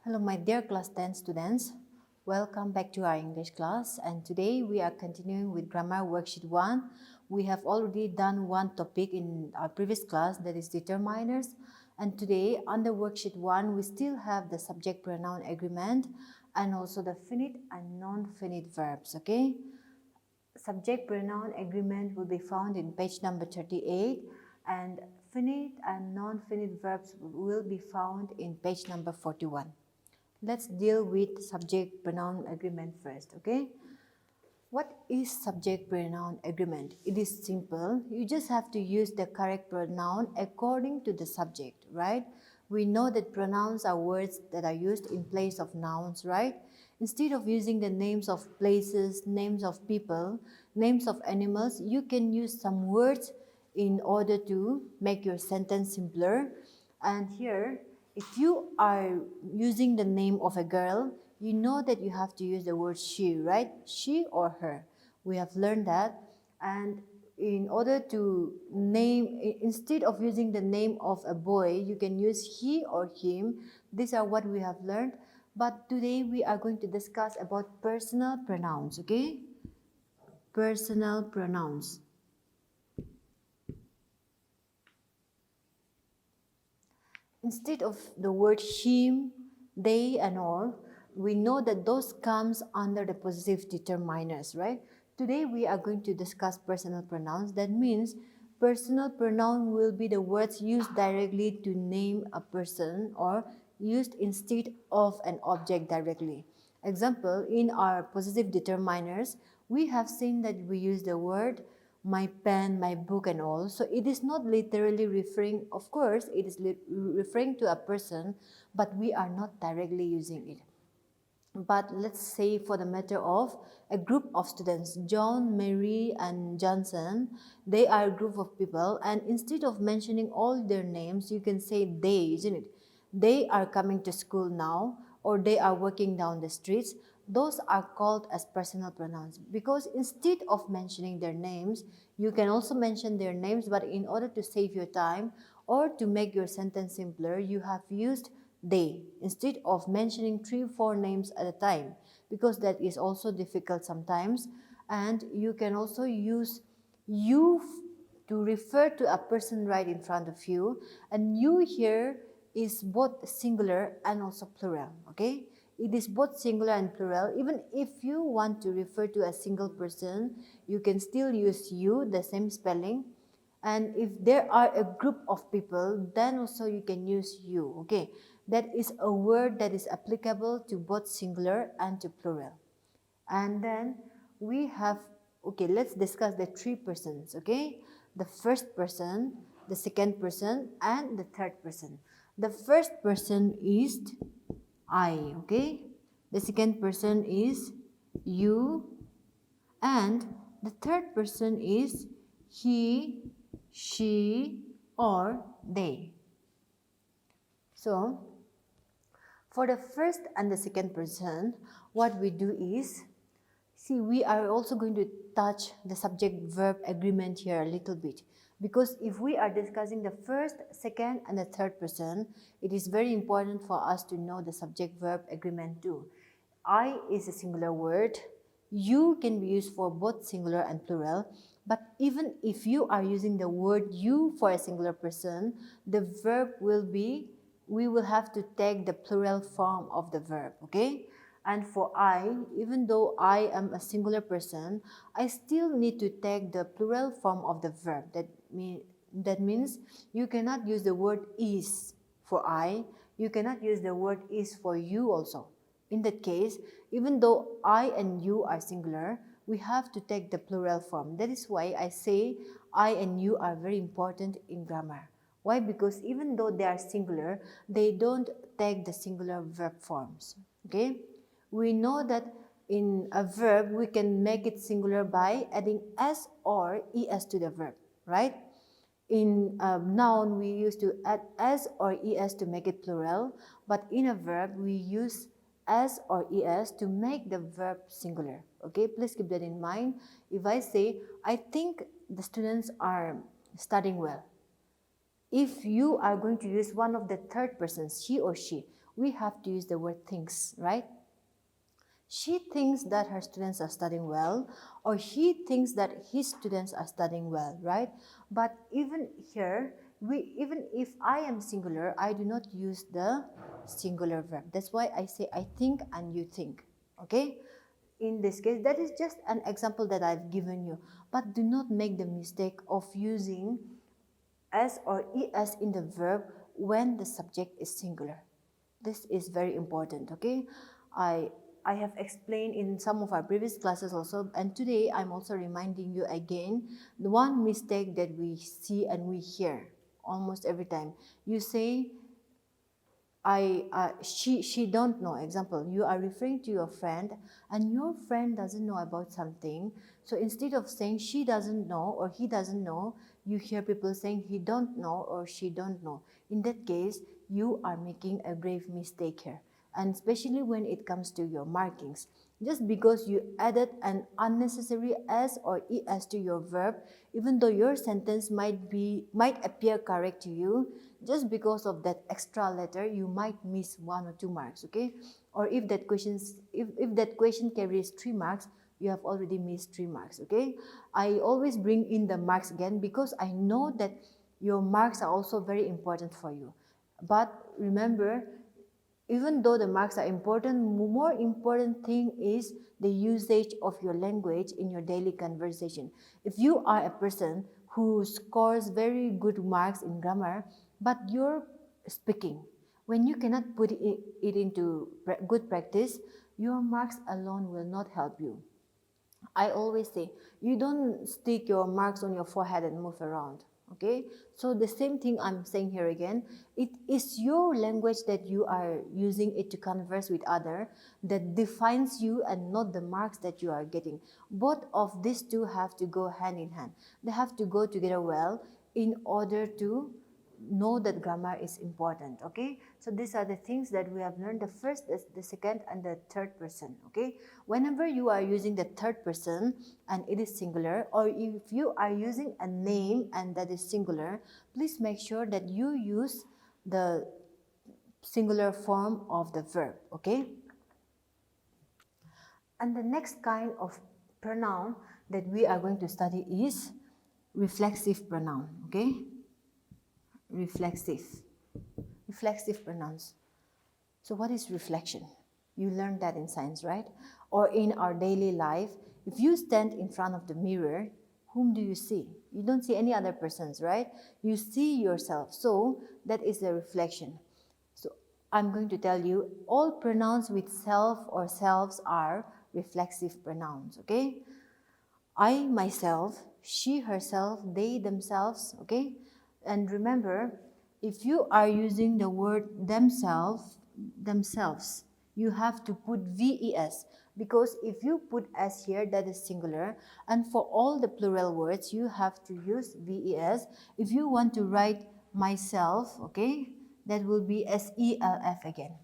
Hello my dear class 10 students, welcome back to our English class, and today we are continuing with grammar worksheet 1. We have already done one topic in our previous class, that is determiners, and today under worksheet 1 we still have the subject pronoun agreement and also the finite and non-finite verbs. Okay, subject pronoun agreement will be found in page number 38 and finite and non-finite verbs will be found in page number 41. Let's deal with subject pronoun agreement first. Okay, what is subject pronoun agreement? It is simple. You just have to use the correct pronoun according to the subject, right? We know that pronouns are words that are used in place of nouns, right? Instead of using the names of places, names of people, names of animals, you can use some words in order to make your sentence simpler. And here, if you are using the name of a girl, you know that you have to use the word she, right? She or her. We have learned that. And in order to name, instead of using the name of a boy, you can use he or him. These are what we have learned. But today we are going to discuss about personal pronouns, okay? Personal pronouns. Instead of the word him, they and all, we know that those comes under the possessive determiners, right? Today we are going to discuss personal pronouns. That means personal pronoun will be the words used directly to name a person or used instead of an object directly. Example, in our possessive determiners, we have seen that we use the word my pen, my book and all. So it is not literally referring, of course, it is referring to a person, but we are not directly using it. But let's say for the matter of a group of students, John, Mary and Johnson, they are a group of people, and instead of mentioning all their names, you can say they, isn't it? They are coming to school now, or they are walking down the streets. Those are called as personal pronouns because instead of mentioning their names, you can also mention their names, but in order to save your time or to make your sentence simpler, you have used they instead of mentioning 3-4 names at a time, because that is also difficult sometimes. And you can also use you to refer to a person right in front of you, and you here is both singular and also plural. Okay, it is both singular and plural. Even if you want to refer to a single person, you can still use you, the same spelling. And if there are a group of people, then also you can use you. Okay, that is a word that is applicable to both singular and to plural. And then we have, okay, let's discuss the 3 persons. Okay, the first person, the second person and the third person. The first person is I. Okay, the second person is you, and the third person is he, she or they. So for the first and the second person, what we do is, see, we are also going to touch the subject-verb agreement here a little bit, because if we are discussing the first, second and the third person, it is very important for us to know the subject-verb agreement too. I is a singular word. You can be used for both singular and plural, but even if you are using the word you for a singular person, the verb will be, we will have to take the plural form of the verb. Okay, and for I, even though I am a singular person, I still need to take the plural form of the verb. That means you cannot use the word is for I, you cannot use the word is for you also. In that case, even though I and you are singular, we have to take the plural form. That is why I say I and you are very important in grammar. Why? Because even though they are singular, they don't take the singular verb forms. Okay? We know that in a verb, we can make it singular by adding s or es to the verb, right? In a noun, we used to add s or es to make it plural, but in a verb, we use s or es to make the verb singular. Okay, please keep that in mind. If I say, I think the students are studying well, if you are going to use one of the third persons, he or she, we have to use the word thinks, right? She thinks that her students are studying well, or he thinks that his students are studying well, right? But even here, even if I am singular, I do not use the singular verb. That's why I say I think and you think, okay? In this case, that is just an example that I've given you. But do not make the mistake of using s or es in the verb when the subject is singular. This is very important, okay? I have explained in some of our previous classes also, and today I'm also reminding you again the one mistake that we see and we hear almost every time. You say she don't know. Example, you are referring to your friend and your friend doesn't know about something. So instead of saying she doesn't know or he doesn't know, you hear people saying he don't know or she don't know. In that case, you are making a grave mistake here, and especially when it comes to your markings. Just because you added an unnecessary s or es to your verb, even though your sentence might appear correct to you, just because of that extra letter, you might miss 1 or 2 marks, okay? Or if that question carries 3 marks, you have already missed 3 marks, okay? I always bring in the marks again because I know that your marks are also very important for you. But remember, even though the marks are important, more important thing is the usage of your language in your daily conversation. If you are a person who scores very good marks in grammar, but you're speaking, when you cannot put it into good practice, your marks alone will not help you. I always say, you don't stick your marks on your forehead and move around. Okay, so the same thing I'm saying here again. It is your language that you are using it to converse with other that defines you, and not the marks that you are getting. Both of these two have to go hand in hand. They have to go together well in order to know that grammar is important. Okay, so these are the things that we have learned: the first, the second, and the third person. Okay, whenever you are using the third person and it is singular, or if you are using a name and that is singular, please make sure that you use the singular form of the verb. Okay, and the next kind of pronoun that we are going to study is reflexive pronoun. Okay, reflexive pronouns. So what is reflection? You learned that in science, right? Or in our daily life, if you stand in front of the mirror, whom do you see? You don't see any other persons, right? You see yourself. So that is the reflection. So I'm going to tell you, all pronouns with self or selves are reflexive pronouns, okay? I, myself, she, herself, they, themselves, okay? And remember, if you are using the word themselves, you have to put VES, because if you put S here, that is singular, and for all the plural words, you have to use VES. If you want to write myself, okay, that will be SELF again.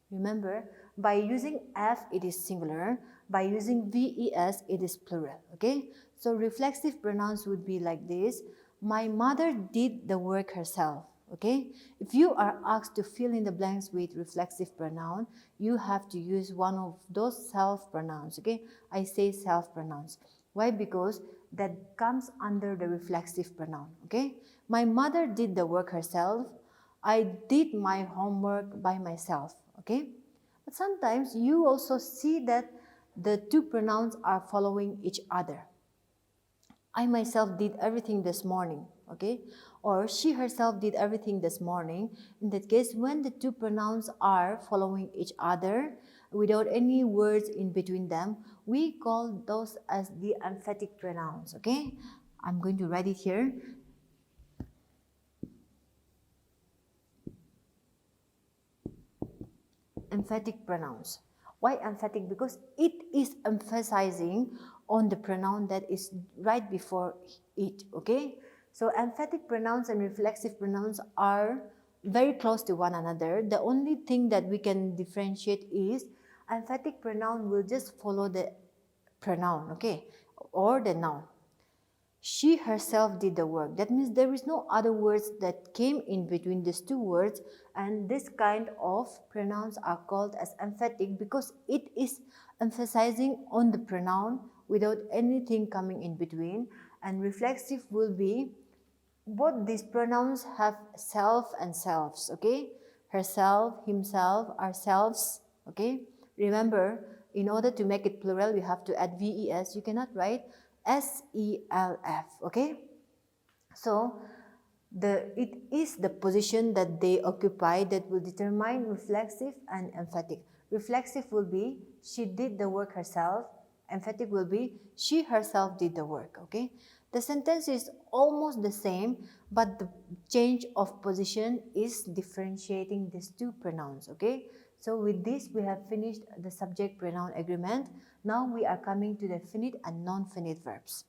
Remember, by using F, it is singular. By using VES, it is plural, okay? So reflexive pronouns would be like this. My mother did the work herself, okay? If you are asked to fill in the blanks with reflexive pronoun, you have to use one of those self pronouns, okay? I say self pronouns. Why? Because that comes under the reflexive pronoun, okay? My mother did the work herself. I did my homework by myself, okay? But sometimes you also see that the two pronouns are following each other. I myself did everything this morning, okay? Or she herself did everything this morning. In that case, when the two pronouns are following each other without any words in between them, we call those as the emphatic pronouns, okay? I'm going to write it here. Emphatic pronouns. Why emphatic? Because it is emphasizing on the pronoun that is right before it, okay? So emphatic pronouns and reflexive pronouns are very close to one another. The only thing that we can differentiate is emphatic pronoun will just follow the pronoun, okay, or the noun. She herself did the work. That means there is no other words that came in between these two words, and this kind of pronouns are called as emphatic because it is emphasizing on the pronoun without anything coming in between. And reflexive will be both these pronouns have self and selves, okay? Herself, himself, ourselves, okay? Remember, in order to make it plural, you have to add VES. You cannot write SELF, okay? So, it is the position that they occupy that will determine reflexive and emphatic. Reflexive will be, she did the work herself. Emphatic will be, she herself did the work, okay? The sentence is almost the same, but the change of position is differentiating these two pronouns, okay? So with this, we have finished the subject-pronoun agreement. Now we are coming to the finite and non-finite verbs.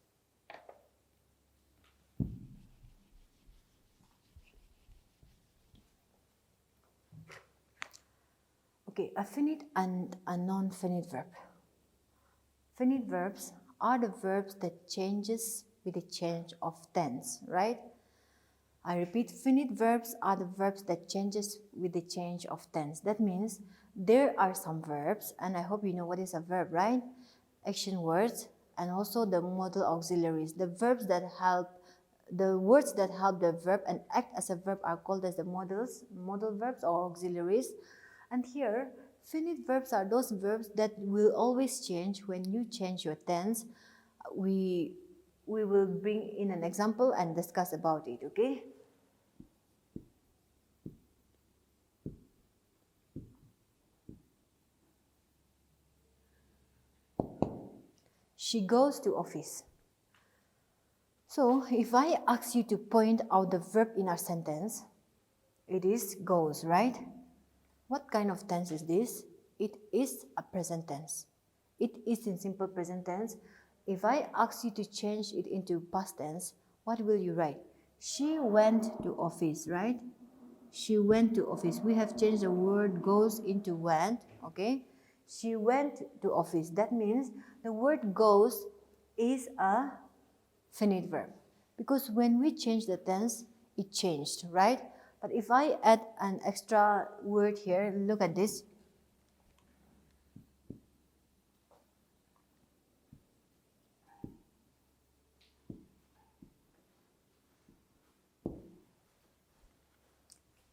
Okay, a finite and a non-finite verb. Finite verbs are the verbs that changes with the change of tense, right? I repeat, finite verbs are the verbs that changes with the change of tense. That means there are some verbs, and I hope you know what is a verb, right? Action words and also the modal auxiliaries. The words that help the verb and act as a verb are called as the modal verbs or auxiliaries. And here, finite verbs are those verbs that will always change when you change your tense. We will bring in an example and discuss about it, okay? She goes to office. So, if I ask you to point out the verb in our sentence, it is goes, right? What kind of tense is this? It is a present tense. It is in simple present tense. If I ask you to change it into past tense, what will you write? She went to office, right? She went to office. We have changed the word goes into went, okay? She went to office. That means the word goes is a finite verb. Because when we change the tense, it changed, right? But if I add an extra word here, look at this.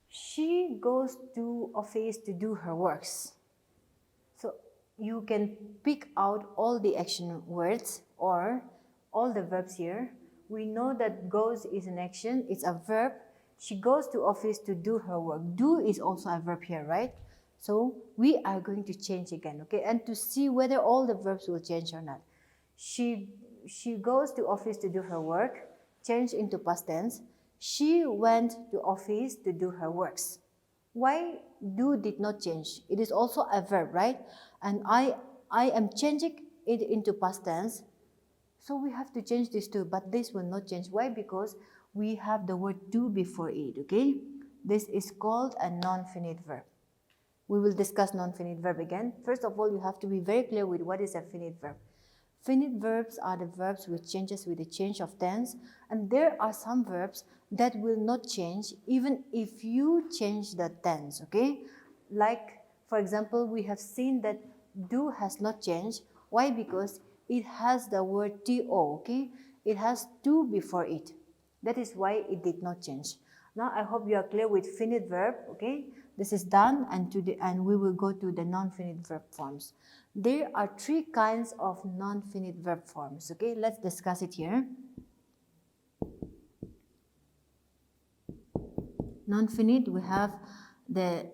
She goes to office to do her works. So you can pick out all the action words or all the verbs here. We know that goes is an action, it's a verb. She goes to office to do her work. Do is also a verb here, right? So we are going to change again, okay? And to see whether all the verbs will change or not. She goes to office to do her work, change into past tense. She went to office to do her works. Why do did not change? It is also a verb, right? And I am changing it into past tense. So we have to change this too, but this will not change. Why? Because we have the word do before it, okay? This is called a non-finite verb. We will discuss non-finite verb again. First of all, you have to be very clear with what is a finite verb. Finite verbs are the verbs which changes with the change of tense, and there are some verbs that will not change even if you change the tense, okay? Like, for example, we have seen that do has not changed. Why? Because it has the word to, okay? It has to before it. That is why it did not change. Now, I hope you are clear with finite verb, okay? This is done, and we will go to the non-finite verb forms. There are three kinds of non-finite verb forms, okay? Let's discuss it here. Non-finite, we have the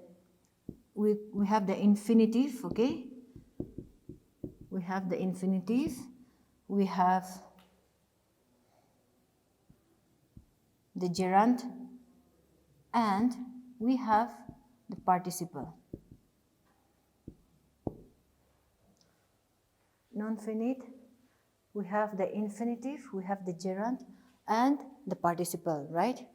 infinitive, okay? We have the infinitive, we have the gerund, and we have the participle. Non-finite, we have the infinitive, we have the gerund, and the participle, right?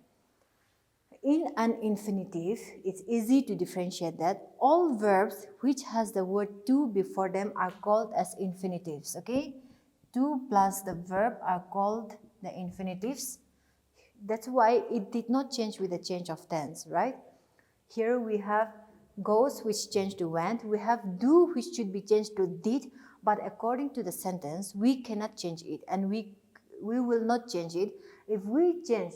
In an infinitive, it's easy to differentiate that all verbs which has the word to before them are called as infinitives, okay? To plus the verb are called the infinitives. That's why it did not change with the change of tense, right? Here we have goes, which changed to went. We have do, which should be changed to did, but according to the sentence, we cannot change it, and we will not change it. If we change,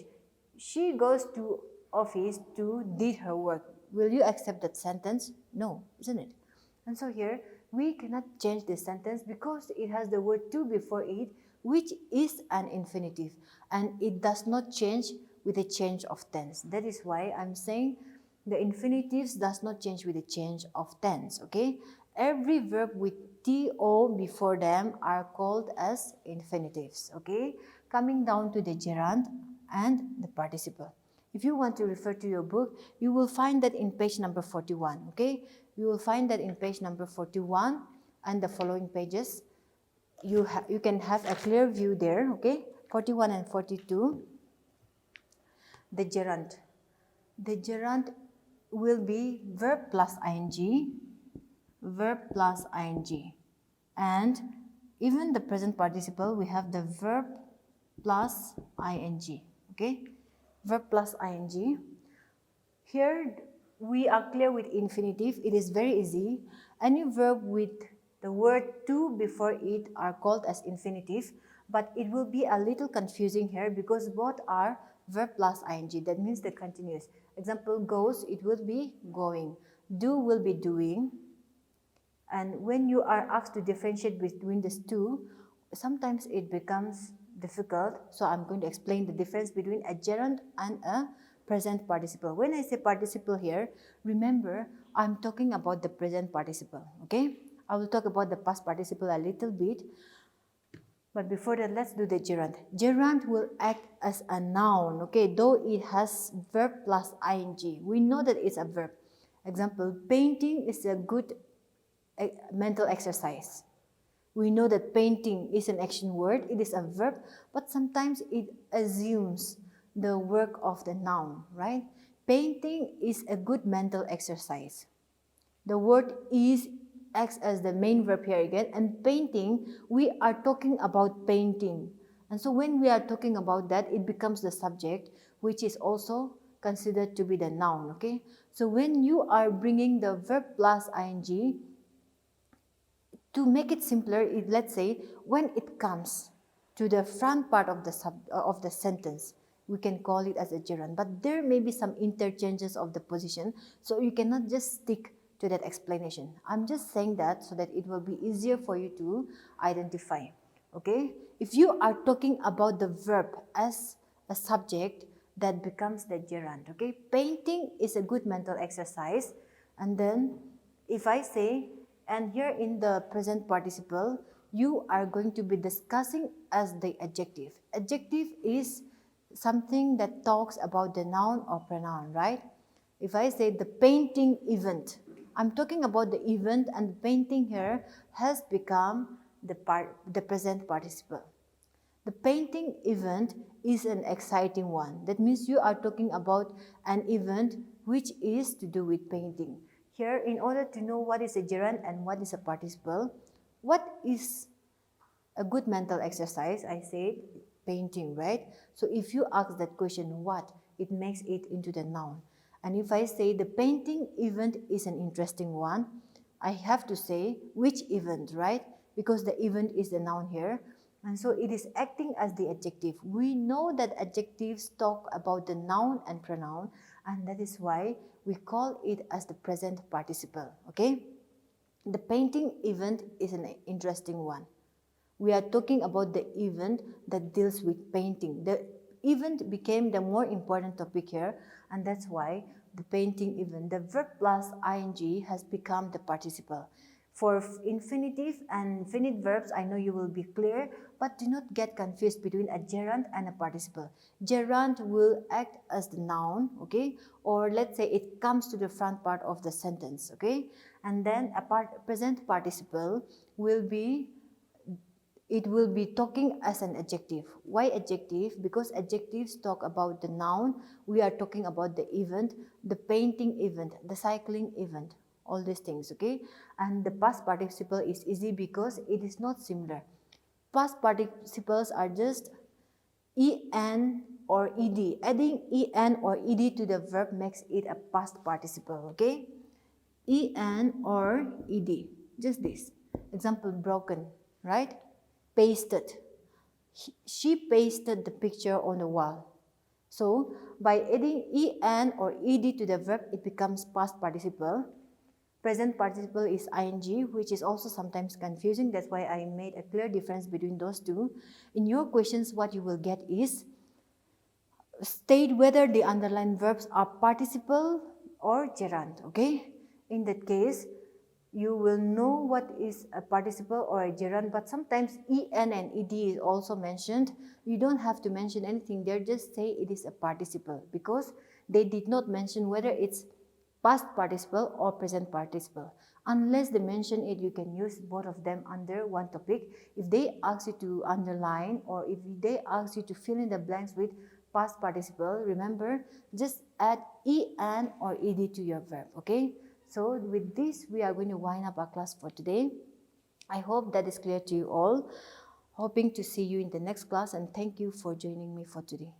she goes to office to did her work, will you accept that sentence? No, isn't it? And so here, we cannot change this sentence because it has the word to before it, which is an infinitive, and it does not change with the change of tense. That is why I'm saying the infinitives does not change with the change of tense, okay? Every verb with to before them are called as infinitives, okay? Coming down to the gerund and the participle. If you want to refer to your book, you will find that in page number 41, okay? You will find that in page number 41 and the following pages. You can have a clear view there, okay? 41 and 42. The gerund. The gerund will be verb plus ing, verb plus ing. And even the present participle, we have the verb plus ing, okay? Verb plus ing. Here, we are clear with infinitive. It is very easy. Any verb with the word to before it are called as infinitive, but it will be a little confusing here because both are verb plus ing. That means the continuous. Example, goes, it will be going. Do will be doing. And when you are asked to differentiate between these two, sometimes it becomes difficult. So I'm going to explain the difference between a gerund and a present participle. When I say participle here, remember I'm talking about the present participle, okay? I will talk about the past participle a little bit. But before that, let's do the gerund. Gerund will act as a noun, okay, though it has verb plus ing. We know that it's a verb. Example, painting is a good mental exercise. We know that painting is an action word, it is a verb, but sometimes it assumes the work of the noun, right? Painting is a good mental exercise. The word is acts as the main verb here again, and painting, we are talking about painting. And so when we are talking about that, it becomes the subject, which is also considered to be the noun, okay? So when you are bringing the verb plus ing, to make it simpler, let's say when it comes to the front part of the sentence, we can call it as a gerund. But there may be some interchanges of the position, so you cannot just stick to that explanation. I'm just saying that so that it will be easier for you to identify. Okay? If you are talking about the verb as a subject, that becomes the gerund. Okay? Painting is a good mental exercise, and then if I say, and here in the present participle, you are going to be discussing as the adjective. Adjective is something that talks about the noun or pronoun, right? If I say the painting event, I'm talking about the event, and the painting here has become the present participle. The painting event is an exciting one. That means you are talking about an event which is to do with painting. Here, in order to know what is a gerund and what is a participle, what is a good mental exercise? I said painting, right? So if you ask that question, what? It makes it into the noun. And if I say the painting event is an interesting one, I have to say which event, right? Because the event is the noun here. And so it is acting as the adjective. We know that adjectives talk about the noun and pronoun, and that is why we call it as the present participle, okay? The painting event is an interesting one. We are talking about the event that deals with painting. The event became the more important topic here, and that's why the painting event, the verb plus ing has become the participle. For infinitive and infinite verbs, I know you will be clear, but do not get confused between a gerund and a participle. Gerund will act as the noun, okay? Or let's say it comes to the front part of the sentence, okay? And then a present participle will be talking as an adjective. Why adjective? Because adjectives talk about the noun. We are talking about the event, the painting event, the cycling event, all these things, okay? And the past participle is easy because it is not similar. Past participles are just en or ed. Adding en or ed to the verb makes it a past participle, okay? En or ed, just this. Example, broken, right? Pasted. She pasted the picture on the wall. So, by adding en or ed to the verb, it becomes past participle. Present participle is ing, which is also sometimes confusing. That's why I made a clear difference between those two. In your questions, what you will get is, state whether the underlined verbs are participle or gerund, okay? In that case, you will know what is a participle or a gerund, but sometimes en and ed is also mentioned. You don't have to mention anything there, just say it is a participle, because they did not mention whether it's past participle or present participle. Unless they mention it, you can use both of them under one topic. If they ask you to underline, or if they ask you to fill in the blanks with past participle, remember, just add en or ed to your verb, okay? So with this, we are going to wind up our class for today. I hope that is clear to you all. Hoping to see you in the next class, and thank you for joining me for today.